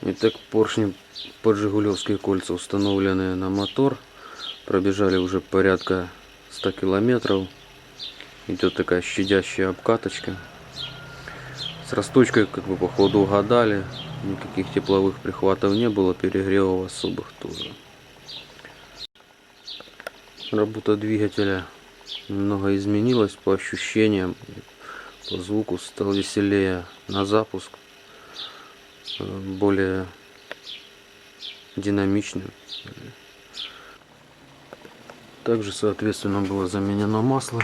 Итак, поршни под жигулевские кольца установлены на мотор. Пробежали уже порядка 100 километров. Идет такая щадящая обкаточка. С расточкой, как вы по ходу угадали, никаких тепловых прихватов не было, перегревов особых тоже. Работа двигателя немного изменилась по ощущениям, по звуку. Стал веселее на запуск, более динамичным. Также, соответственно, было заменено масло.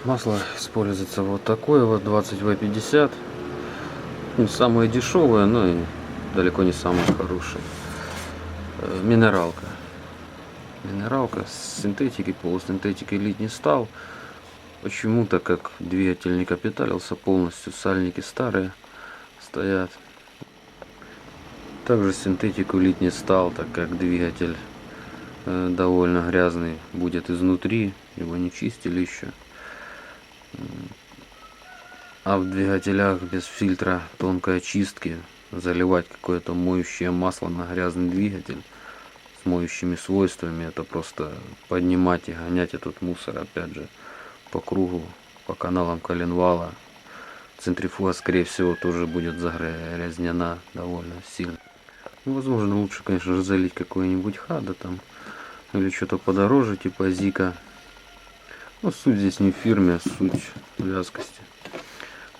Масло используется вот такое вот 20В50. Не самое дешевое, но и далеко не самое хорошее. Минералка. Минералка с синтетики, полусинтетики лить не стал. Почему-то, как двигатель не капиталился полностью, сальники старые стоят. Также синтетику лить не стал, так как двигатель довольно грязный будет изнутри, его не чистили еще. А в двигателях без фильтра тонкой очистки заливать какое-то моющее масло на грязный двигатель с моющими свойствами, это просто поднимать и гонять этот мусор опять же по кругу, по каналам коленвала. Центрифуга, скорее всего, тоже будет загрязнена довольно сильно. Возможно, лучше, конечно же, залить какой-нибудь хада там или что-то подороже, типа Зика. Но суть здесь не в фирме, суть в вязкости.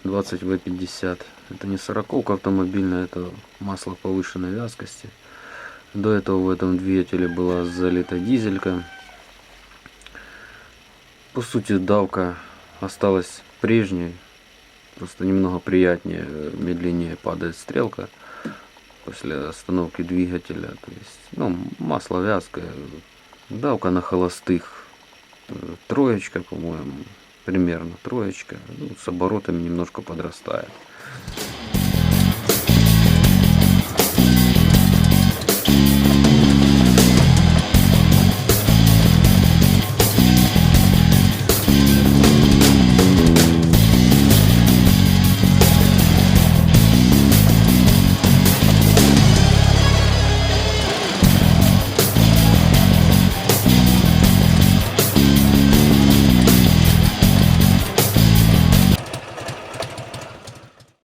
20В50. Это не 40-ка автомобильная, это масло повышенной вязкости. До этого в этом двигателе была залита дизелька. По сути, давка осталась прежней. Просто немного приятнее, медленнее падает стрелка после остановки двигателя. То есть, масло вязкое. Давка на холостых троечка, по-моему. Примерно троечка. С оборотами немножко подрастает.